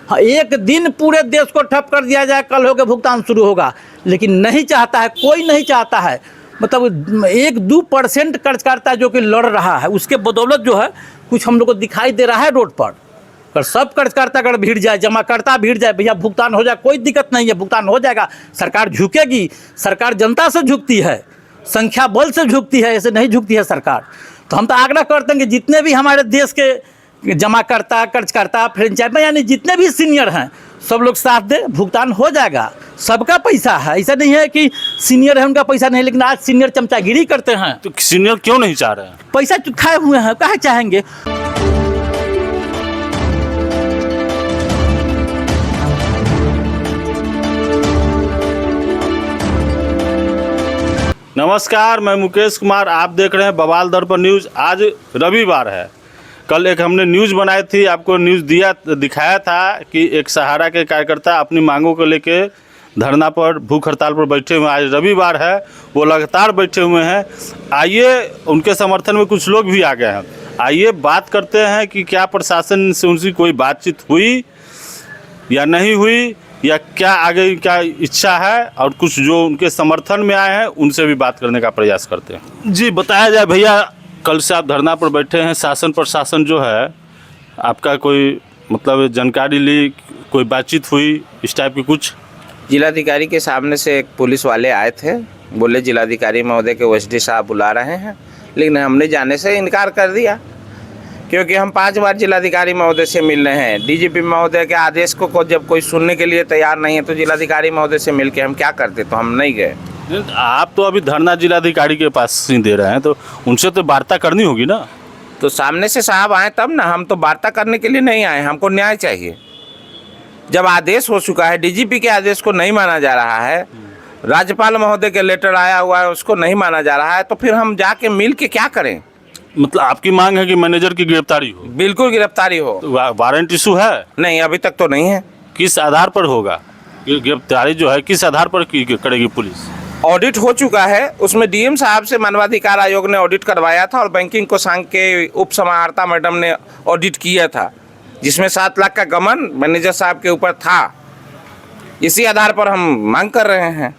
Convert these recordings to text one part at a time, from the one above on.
हाँ, एक दिन पूरे देश को ठप कर दिया जाए, कल होकर भुगतान शुरू होगा, लेकिन नहीं चाहता है, कोई नहीं चाहता है। मतलब 1-2% कर्जकर्ता जो कि लड़ रहा है, उसके बदौलत जो है कुछ हम लोग को दिखाई दे रहा है रोड पर। अगर सब कर्जकर्ता अगर भीड़ जाए, जमाकर्ता भीड़ जाए, भैया भुगतान हो जाए, कोई दिक्कत नहीं है, भुगतान हो जाएगा। सरकार झुकेगी, सरकार जनता से झुकती है, संख्या बल से झुकती है, ऐसे नहीं झुकती है सरकार। तो हम तो आग्रह करते हैं कि जितने भी हमारे देश के जमाकर्ता, कर्जकर्ता, फ्रेंचाइज यानी जितने भी सीनियर हैं, सब लोग साथ दे, भुगतान हो जाएगा। सबका पैसा है, ऐसा नहीं है कि सीनियर है उनका पैसा नहीं, लेकिन आज सीनियर चमचागिरी करते हैं। तो सीनियर क्यों नहीं चाह रहे हैं? पैसा खाए हुए हैं, काहे चाहेंगे। नमस्कार, मैं मुकेश कुमार, आप देख रहे हैं बवाल दर्पण न्यूज़। आज रविवार है। कल एक हमने न्यूज़ बनाई थी, आपको न्यूज़ दिखाया था कि एक सहारा के कार्यकर्ता अपनी मांगों को लेके धरना पर, भूख हड़ताल पर बैठे हुए हैं। आज रविवार है, वो लगातार बैठे हुए हैं। आइए, उनके समर्थन में कुछ लोग भी आ गए हैं। आइए बात करते हैं कि क्या प्रशासन से उनकी कोई बातचीत हुई या नहीं हुई, या क्या आगे क्या इच्छा है, और कुछ जो उनके समर्थन में आए हैं उनसे भी बात करने का प्रयास करते हैं। जी बताया जाए भैया, कल से आप धरना पर बैठे हैं, शासन प्रशासन जो है आपका कोई मतलब जानकारी ली, कोई बातचीत हुई इस टाइप की कुछ? जिलाधिकारी के सामने से एक पुलिस वाले आए थे, बोले जिलाधिकारी महोदय के ओएसडी साहब बुला रहे हैं, लेकिन हमने जाने से इनकार कर दिया, क्योंकि हम 5 बार जिलाधिकारी महोदय से मिल रहे हैं। डीजीपी महोदय के आदेश को जब कोई सुनने के लिए तैयार नहीं है तो जिलाधिकारी महोदय से मिल के हम क्या करते, तो हम नहीं गए। आप तो अभी धरना जिलाधिकारी के पास ही दे रहे हैं, तो उनसे तो वार्ता करनी होगी ना। तो सामने से साहब आए तब ना, हम तो वार्ता करने के लिए नहीं आए, हमको न्याय चाहिए। जब आदेश हो चुका है, डीजीपी के आदेश को नहीं माना जा रहा है, राज्यपाल महोदय के लेटर आया हुआ है उसको नहीं माना जा रहा है, तो फिर हम जाके मिल के क्या करें? मतलब आपकी मांग है कि मैनेजर की गिरफ्तारी हो? बिल्कुल गिरफ्तारी हो। तो वारंट इशू है? नहीं, अभी तक तो नहीं है। किस आधार पर होगा गिरफ्तारी, जो है किस आधार पर करेगी पुलिस? ऑडिट हो चुका है, उसमें डीएम साहब से मानवाधिकार आयोग ने ऑडिट करवाया था और बैंकिंग कोषांग के उप समाहर्ता मैडम ने ऑडिट किया था, जिसमें 7 लाख का गमन मैनेजर साहब के ऊपर था। इसी आधार पर हम मांग कर रहे हैं।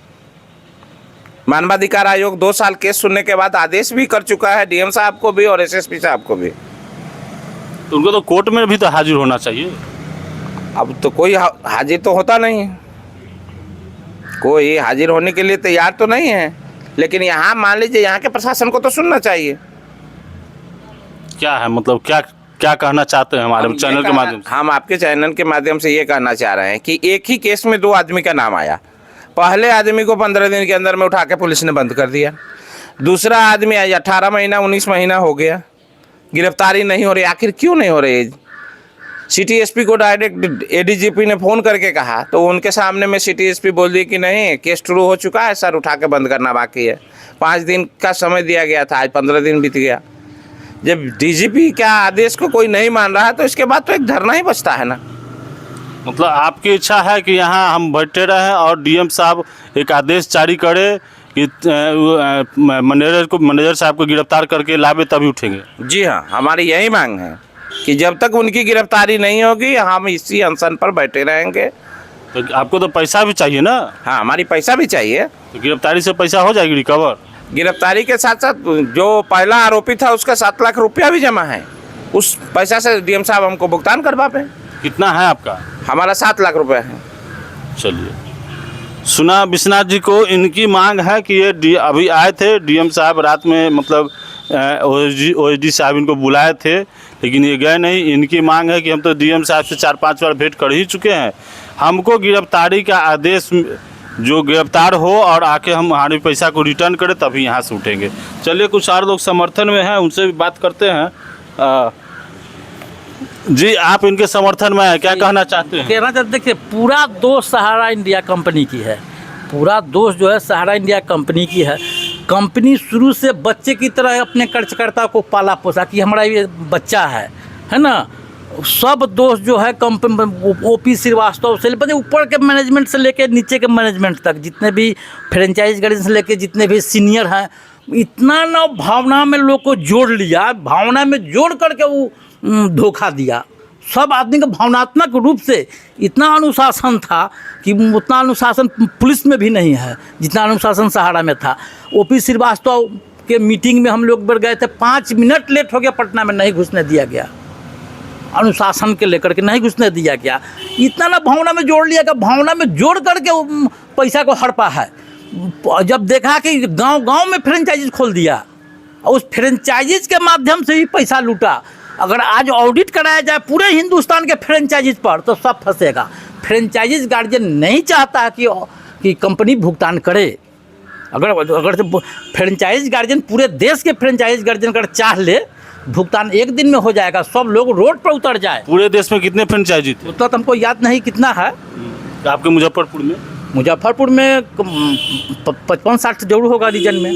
मानवाधिकार आयोग 2 साल केस सुनने के बाद आदेश भी कर चुका है, डीएम साहब को भी और एसएसपी साहब को भी। तो उनको तो कोर्ट में भी तो हाजिर होना चाहिए। अब तो कोई हाजिर तो होता नहीं है, कोई हाजिर होने के लिए तैयार तो नहीं है, लेकिन यहाँ मान लीजिए यहाँ के प्रशासन को तो सुनना चाहिए। क्या है मतलब, क्या कहना चाहते हैं हमारे चैनल के माध्यम से? हम आपके चैनल के माध्यम से ये कहना चाह रहे हैं कि एक ही केस में 2 आदमी का नाम आया। पहले आदमी को 15 दिन के अंदर में उठा के पुलिस ने बंद कर दिया। दूसरा आदमी आज 18 महीना 19 महीना हो गया, गिरफ्तारी नहीं हो रही। आखिर क्यों नहीं हो रही? सिटी एसपी को डायरेक्ट एडीजीपी ने फ़ोन करके कहा, तो उनके सामने में सिटी एसपी बोल दिए कि नहीं, केस शुरू हो चुका है सर, उठा के बंद करना बाकी है। 5 दिन का समय दिया गया था, आज 15 दिन बीत गया। जब डीजीपी का आदेश को कोई नहीं मान रहा है तो इसके बाद तो एक धरना ही बचता है ना। मतलब आपकी इच्छा है कि यहाँ हम बैठे रहें और डीएम साहब एक आदेश जारी करे कि मैनेजर साहब को गिरफ्तार करके लावे, तभी उठेंगे? जी हाँ, हमारी यही मांग है कि जब तक उनकी गिरफ्तारी नहीं होगी हम इसी अनशन पर बैठे रहेंगे। तो आपको तो पैसा भी चाहिए ना? हाँ, हमारी पैसा भी चाहिए। तो गिरफ्तारी से पैसा हो जाएगी रिकवर? गिरफ्तारी के साथ साथ जो पहला आरोपी था उसका 7 लाख रुपया भी जमा है, उस पैसा से डीएम साहब हमको भुगतान करवा पाए। कितना है आपका? हमारा 7 लाख रुपये है। चलिए, सुना विश्वनाथ जी को, इनकी मांग है कि ये अभी आए थे डीएम साहब रात में, मतलब ओएसडी साहब इनको बुलाए थे, लेकिन ये गए नहीं। इनकी मांग है कि हम तो डीएम साहब से 4-5 बार भेंट कर ही चुके हैं, हमको गिरफ्तारी का आदेश, जो गिरफ्तार हो और आके हम हमारे पैसा को रिटर्न करें, तभी यहाँ से उठेंगे। चलिए, कुछ और लोग समर्थन में हैं, उनसे भी बात करते हैं। जी, आप इनके समर्थन में हैं, क्या कहना चाहते हैं? कहना चाहते, देखिए, पूरा दोष सहारा इंडिया कंपनी की है। पूरा दोष जो है सहारा इंडिया कंपनी की है। कंपनी शुरू से बच्चे की तरह अपने कर्जकर्ता को पाला पोसा कि हमारा ये बच्चा है ना। सब दोष जो है ओपी श्रीवास्तव से लेकर ऊपर के मैनेजमेंट से लेकर नीचे के मैनेजमेंट तक, जितने भी फ्रेंचाइज गाड़ी से लेकर जितने भी सीनियर हैं, इतना ना भावना में लोग को जोड़ लिया, भावना में जोड़ करके वो धोखा दिया। सब आदमी का भावनात्मक रूप से इतना अनुशासन था कि उतना अनुशासन पुलिस में भी नहीं है जितना अनुशासन सहारा में था। ओपी श्रीवास्तव के मीटिंग में हम लोग बढ़ गए थे, 5 मिनट लेट हो गया, पटना में नहीं घुसने दिया गया, अनुशासन के लेकर के नहीं घुसने दिया गया। इतना ना भावना में जोड़ लिया, भावना में जोड़ करके पैसा को हड़पा है। जब देखा कि गांव में फ्रेंचाइजीज खोल दिया और उस फ्रेंचाइजीज के माध्यम से ही पैसा लूटा। अगर आज ऑडिट कराया जाए पूरे हिंदुस्तान के फ्रेंचाइजीज पर तो सब फंसेगा। फ्रेंचाइजीज गार्जियन नहीं चाहता है कि कंपनी भुगतान करे। अगर तो फ्रेंचाइज गार्जियन पूरे देश के फ्रेंचाइज गार्जियन अगर चाह ले, भुगतान एक दिन में हो जाएगा, सब लोग रोड पर उतर जाए। पूरे देश में कितने फ्रेंचाइजी थे? उतना तो हमको याद नहीं कितना है। आपके मुजफ्फरपुर में 55-60 जरूर होगा रीजन में,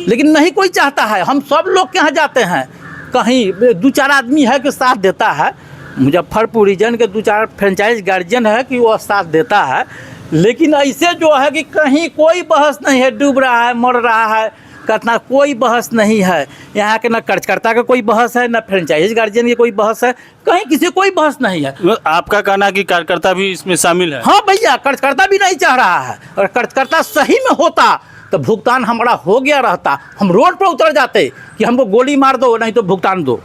लेकिन नहीं कोई चाहता है। हम सब लोग के यहाँ जाते हैं, कहीं 2-4 आदमी है कि साथ देता है। मुजफ्फरपुर रीजन के 2-4 फ्रेंचाइज गार्जियन है कि वो साथ देता है, लेकिन ऐसे जो है कि कहीं कोई बहस नहीं है। डूब रहा है, मर रहा है, कितना कोई बहस नहीं है यहाँ के। ना कर्जकर्ता का कोई बहस है, ना फ्रेंचाइज गार्जियन की कोई बहस है, कहीं किसी कोई बहस नहीं है। आपका कहना है कि कार्यकर्ता भी इसमें शामिल है? हाँ भैया, कर्जकर्ता भी नहीं चाह रहा है। अगर कर्जकर्ता सही में होता तो भुगतान हमारा हो गया रहता, हम रोड पर उतर जाते कि हमको गोली मार दो नहीं तो भुगतान दो।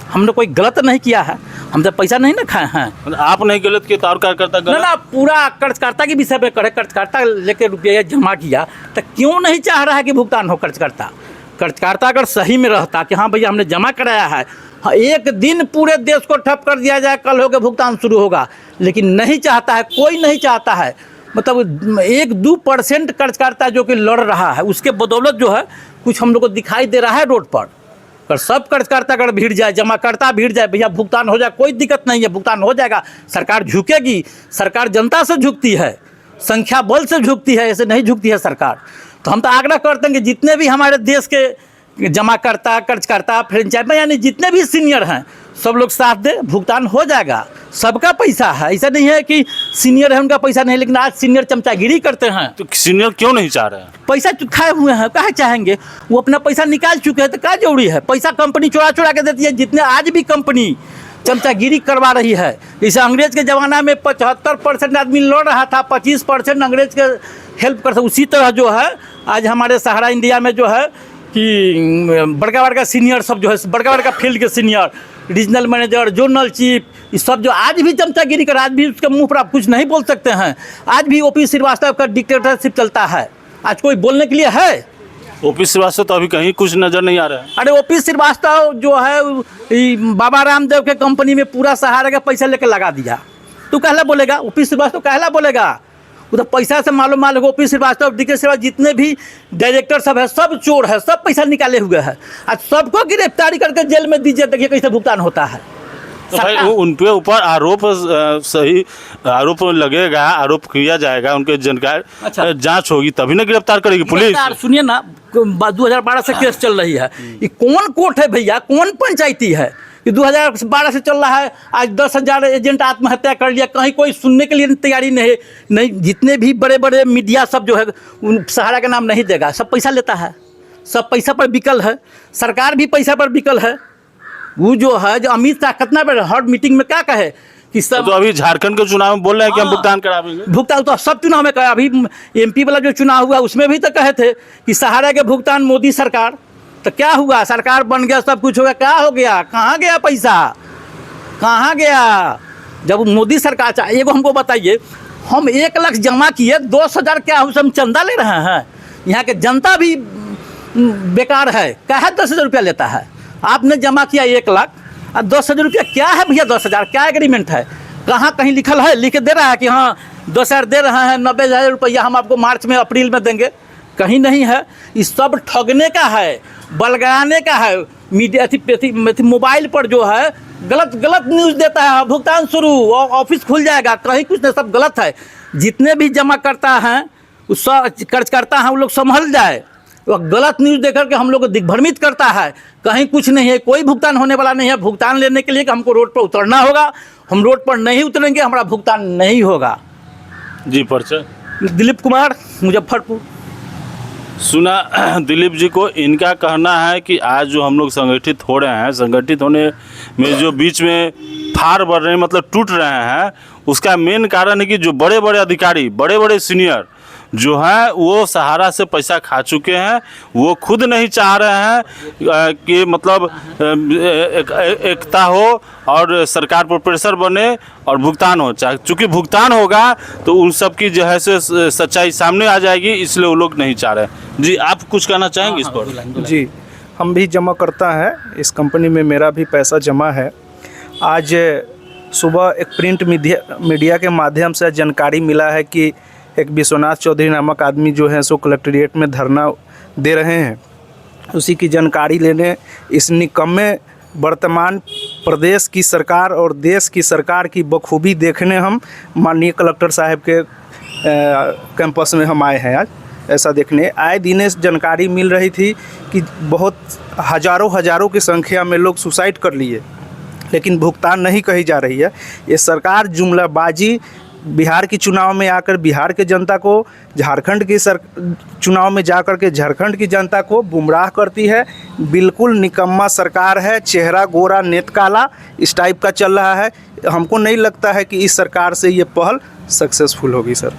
हमने कोई गलत नहीं किया है, हम तो पैसा नहीं ना खाए हैं। आप नहीं गलत किए तो और कार्यकर्ता गलत? ना, पूरा कर्जकर्ता के विषय पे करे। कर्जकर्ता लेके रुपया जमा किया तो क्यों नहीं चाह रहा है कि भुगतान हो? कर्जकर्ता अगर सही में रहता कि हाँ भैया हमने जमा कराया है, हाँ, एक दिन पूरे देश को ठप कर दिया जाए, कल होकर भुगतान शुरू होगा, लेकिन नहीं चाहता है, कोई नहीं चाहता है। मतलब 1-2% कर्जकर्ता जो कि लड़ रहा है, उसके बदौलत जो है कुछ हम लोग को दिखाई दे रहा है रोड पर। अगर सब कर्जकर्ता अगर भीड़ जाए, जमा करता भीड़ जाए, भैया भुगतान हो जाए, कोई दिक्कत नहीं है, भुगतान हो जाएगा। सरकार झुकेगी, सरकार जनता से झुकती है, संख्या बल से झुकती है, ऐसे नहीं झुकती है सरकार। तो हम तो आग्रह करते हैं कि जितने भी हमारे देश के जमाकर्ता, कर्जकर्ता, फ्रेंचाइज यानी जितने भी सीनियर हैं, सब लोग साथ दे, भुगतान हो जाएगा। सबका पैसा है, ऐसा नहीं है कि सीनियर है उनका पैसा नहीं, लेकिन आज सीनियर चमचागिरी करते हैं। तो सीनियर क्यों नहीं चाह रहे हैं? पैसा खाए हुए हैं, कहाँ चाहेंगे? वो अपना पैसा निकाल चुके हैं, तो क्या जरूरी है? पैसा कंपनी चुरा के देती है। जितने आज भी कंपनी चमचागिरी करवा रही है, जैसे अंग्रेज के ज़माना में 75% आदमी लड़ रहा था, 25% अंग्रेज के हेल्प करता, उसी तरह जो है आज हमारे सहारा इंडिया में जो है कि बड़का सीनियर सब जो है, बड़का फील्ड के senior, regional manager, zonal chief, ये सब जो आज भी चमचागिरी कर, आज भी उसके मुंह पर आप कुछ नहीं बोल सकते हैं। आज भी ओपी श्रीवास्तव का डिक्टेटरशिप चलता है। आज कोई बोलने के लिए है? ओपी श्रीवास्तव तो अभी कहीं कुछ नजर नहीं आ रहा है। अरे ओपी श्रीवास्तव जो है बाबा रामदेव के कंपनी में पूरा सहारा का पैसा लेके लगा दिया। तू कहला बोलेगा? ओपी श्रीवास्तव कहला बोलेगा? वो तो पैसा से मालूम ओपी श्रीवास्तव, डी के श्रीवास्तव, जितने भी डायरेक्टर सब है, सब चोर है, सब पैसा निकाले हुए हैं। आज सबको गिरफ्तारी करके जेल में दीजिए, देखिए कैसे भुगतान होता है। तो भाई उनके ऊपर आरोप लगेगा, आरोप किया जाएगा, उनके जानकारी अच्छा, जांच होगी तभी ना गिरफ्तार करेगी पुलिस। सुनिए ना, 2012 से केस चल रही है। ये कौन कोर्ट है भैया? कौन पंचायती है? कि 2012 से चल रहा है। आज 10,000 एजेंट आत्महत्या कर लिया, कहीं कोई सुनने के लिए तैयारी नहीं। जितने भी बड़े मीडिया सब जो है उन सहारा का नाम नहीं देगा, सब पैसा लेता है, सब पैसा पर बिकल है। सरकार भी पैसा पर बिकल है। वो जो है, जो अमित शाह कितना बड़े हर मीटिंग में क्या कहे कि सब, तो अभी झारखंड के चुनाव में बोल रहे हैं कि हम भुगतान कराएंगे। भुगतान तो सब चुनाव में कहे। अभी MP वाला जो चुनाव हुआ उसमें भी तो कहे थे कि सहारा के भुगतान मोदी सरकार। तो क्या हुआ? सरकार बन गया, सब कुछ हो गया, क्या हो गया? कहाँ गया पैसा? कहाँ गया? जब मोदी सरकार चाहिए, एगो हमको बताइए, हम 1 लाख जमा किए, 10,000 क्या हम चंदा ले रहे हैं? यहाँ के जनता भी बेकार है, क्या है 10,000 रुपया लेता है? आपने जमा किया 1 लाख और 10,000 रुपया क्या है भैया? 10,000 क्या एग्रीमेंट है? कहाँ कहीं लिखल है? लिख के दे रहा है कि हाँ 10,000 दे रहे हैं, 90,000 रुपया हम आपको मार्च में, अप्रैल में देंगे। कहीं नहीं है। ये सब ठगने का है, बलगाने का है। मीडिया मोबाइल पर जो है गलत न्यूज़ देता है, भुगतान शुरू, ऑफिस खुल जाएगा, कहीं कुछ नहीं, सब गलत है। जितने भी जमा करता हैं, उस कर्ज करता है, वो लोग संभल जाए। वो गलत न्यूज़ देकर के हम लोग को दिग्भ्रमित करता है। कहीं कुछ नहीं है, कोई भुगतान होने वाला नहीं है। भुगतान लेने के लिए कि हमको रोड पर उतरना होगा, हम रोड पर नहीं उतरेंगे, हमारा भुगतान नहीं होगा। जी, परिचय? दिलीप कुमार, मुजफ्फरपुर। सुना दिलीप जी को, इनका कहना है कि आज जो हम लोग संगठित हो रहे हैं, संगठित होने में जो बीच में फाड़ बढ़ रहे हैं, मतलब टूट रहे हैं, उसका मेन कारण है कि जो बड़े बड़े अधिकारी, बड़े बड़े सीनियर जो हैं वो सहारा से पैसा खा चुके हैं। वो खुद नहीं चाह रहे हैं कि मतलब एकता हो और सरकार पर प्रेशर बने और भुगतान हो। चूँकि भुगतान होगा तो उन सब की जो है से सच्चाई सामने आ जाएगी, इसलिए वो लोग नहीं चाह रहे। जी, आप कुछ कहना चाहेंगे इस पर? जी, हम भी जमा करता है, इस कंपनी में मेरा भी पैसा जमा है। आज सुबह एक प्रिंट मीडिया के माध्यम से जानकारी मिला है कि एक विश्वनाथ चौधरी नामक आदमी जो है सो कलेक्ट्रेट में धरना दे रहे हैं। उसी की जानकारी लेने इस निकम्मे वर्तमान प्रदेश की सरकार और देश की सरकार की बखूबी देखने हम माननीय कलेक्टर साहब के कैंपस में हम आए हैं। आज ऐसा देखने आए दिन जानकारी मिल रही थी कि बहुत हज़ारों की संख्या में लोग सुसाइड कर लिए, लेकिन भुगतान नहीं कही जा रही है। ये सरकार जुमलाबाजी बिहार की चुनाव में आकर बिहार के जनता को, झारखंड की चुनाव में जाकर के झारखंड की जनता को गुमराह करती है। बिल्कुल निकम्मा सरकार है, चेहरा गोरा नेत काला इस टाइप का चल रहा है। हमको नहीं लगता है कि इस सरकार से ये पहल सक्सेसफुल होगी सर।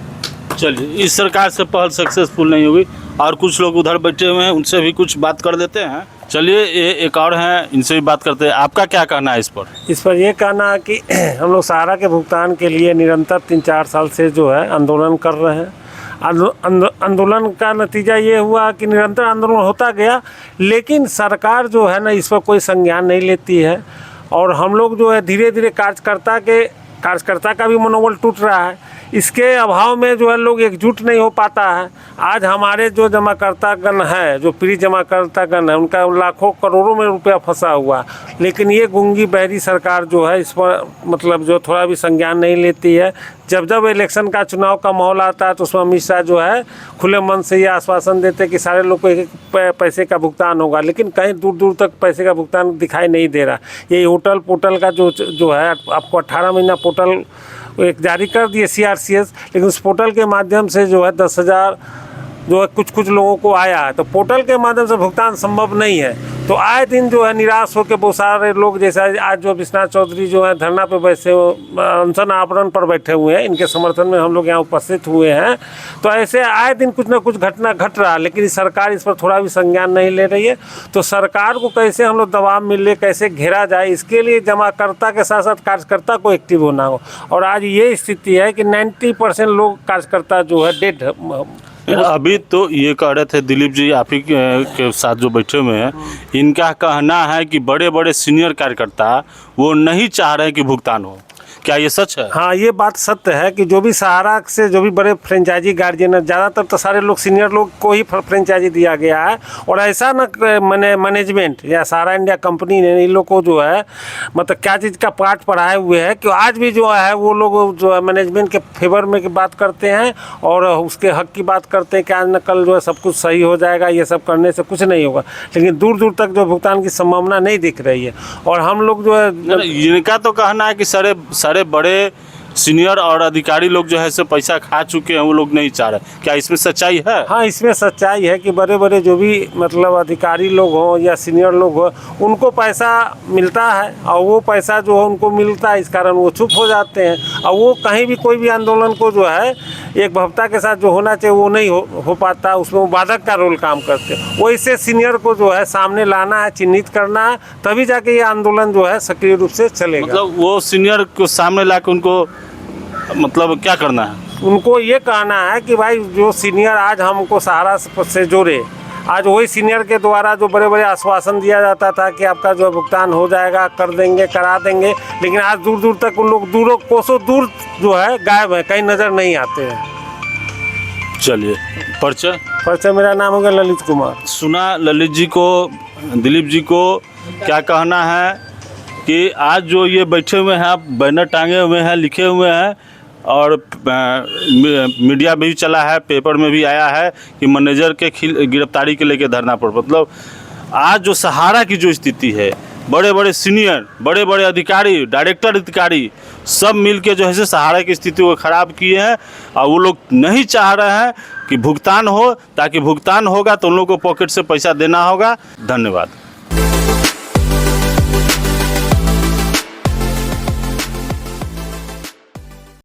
चलिए, इस सरकार से पहल सक्सेसफुल नहीं होगी। और कुछ लोग उधर बैठे हुए हैं, उनसे भी कुछ बात कर देते हैं। चलिए, एक और हैं, इनसे भी बात करते हैं। आपका क्या कहना है इस पर? इस पर ये कहना है कि हम लोग सहारा के भुगतान के लिए निरंतर 3-4 साल से जो है आंदोलन कर रहे हैं। आंदोलन का नतीजा ये हुआ कि निरंतर आंदोलन होता गया, लेकिन सरकार जो है ना इस पर कोई संज्ञान नहीं लेती है। और हम लोग जो है धीरे धीरे कार्यकर्ता का भी मनोबल टूट रहा है। इसके अभाव में जो है लोग एकजुट नहीं हो पाता है। आज हमारे जो जमाकर्तागण है, जो प्री जमाकर्तागण है, उनका लाखों करोड़ों में रुपया फंसा हुआ, लेकिन ये गूंगी बहरी सरकार जो है इस पर मतलब जो थोड़ा भी संज्ञान नहीं लेती है। जब इलेक्शन का चुनाव का माहौल आता है तो उसमें अमित शाह जो है खुले मन से ये आश्वासन देते हैं कि सारे लोग को एक पैसे का भुगतान होगा, लेकिन कहीं दूर दूर तक पैसे का भुगतान दिखाई नहीं दे रहा। ये होटल पोर्टल का जो है आपको 18 महीना पोर्टल एक जारी कर दिए CRCS, लेकिन उस पोर्टल के माध्यम से जो है 10,000 जो है कुछ लोगों को आया है, तो पोर्टल के माध्यम से भुगतान संभव नहीं है। तो आए दिन जो है निराश होकर बहुत सारे लोग, जैसे आज जो विश्वनाथ चौधरी जो है धरना पे बैठे अनशन आवरण पर बैठे हुए हैं, इनके समर्थन में हम लोग यहाँ उपस्थित हुए हैं। तो ऐसे आए दिन कुछ ना कुछ घटना घट रहा है, लेकिन सरकार इस पर थोड़ा भी संज्ञान नहीं ले रही है। तो सरकार को कैसे हम लोग दबाव मिले, कैसे घेरा जाए, इसके लिए जमाकर्ता के साथ साथ कार्यकर्ता को एक्टिव होना हो। और आज ये स्थिति है कि 90% लोग कार्यकर्ता जो है डेड। अभी तो ये कह रहे थे दिलीप जी, आप ही के साथ जो बैठे हुए हैं, इनका कहना है कि बड़े बड़े सीनियर कार्यकर्ता वो नहीं चाह रहे कि भुगतान हो। क्या ये सच है? हाँ, ये बात सत्य है कि जो भी सहारा से जो भी बड़े फ्रेंचाइजी गार्जियन है, ज़्यादातर तो सारे लोग सीनियर लोग को ही फ्रेंचाइजी दिया गया है। और ऐसा न मैनेजमेंट या सहारा इंडिया कंपनी ने इन लोग को जो है मतलब क्या चीज़ का पाठ पढ़ाए हुए है कि आज भी जो है वो लोग जो है मैनेजमेंट के फेवर में की बात करते हैं और उसके हक की बात करते हैं कि आज न कल जो है सब कुछ सही हो जाएगा, ये सब करने से कुछ नहीं होगा। लेकिन दूर दूर तक जो भुगतान की संभावना नहीं दिख रही है। और हम लोग जो है, इनका तो कहना है कि सारे बड़े सीनियर और अधिकारी लोग जो है से पैसा खा चुके हैं, वो लोग नहीं चाह रहे। क्या इसमें सच्चाई है? हाँ, इसमें सच्चाई है कि बड़े बड़े जो भी मतलब अधिकारी लोग हों या सीनियर लोग हों, उनको पैसा मिलता है और वो पैसा जो है उनको मिलता है, इस कारण वो चुप हो जाते हैं। और वो कहीं भी कोई भी आंदोलन को जो है एक भव्यता के साथ जो होना चाहिए वो नहीं हो पाता, उसमें वो बाधक का रोल काम करते हैं। वो इससे सीनियर को जो है सामने लाना है, चिन्हित करना है, तभी जाके ये आंदोलन जो है सक्रिय रूप से चलेगा। मतलब वो सीनियर को सामने ला के उनको मतलब क्या करना है? उनको ये कहना है कि भाई जो सीनियर आज हमको सहारा से जोड़े, आज वही सीनियर के द्वारा जो बड़े बड़े आश्वासन दिया जाता था कि आपका जो भुगतान हो जाएगा, कर देंगे, करा देंगे, लेकिन आज दूर दूर तक उन लोग कोसों दूर जो है गायब है, कहीं नज़र नहीं आते हैं। चलिए, परिचय मेरा नाम होगा ललित कुमार। सुना ललित जी को, दिलीप जी को क्या कहना है कि आज जो ये बैठे हुए हैं, आप बैनर टांगे हुए हैं, लिखे हुए हैं और मीडिया में भी चला है, पेपर में भी आया है कि मैनेजर के गिरफ्तारी के लेके धरना पर। मतलब आज जो सहारा की जो स्थिति है बड़े बड़े सीनियर, बड़े बड़े अधिकारी, डायरेक्टर अधिकारी सब मिल के जो है से सहारा की स्थिति को ख़राब किए हैं। और वो लोग नहीं चाह रहे हैं कि भुगतान हो, ताकि भुगतान होगा तो उन लोगों को पॉकेट से पैसा देना होगा। धन्यवाद।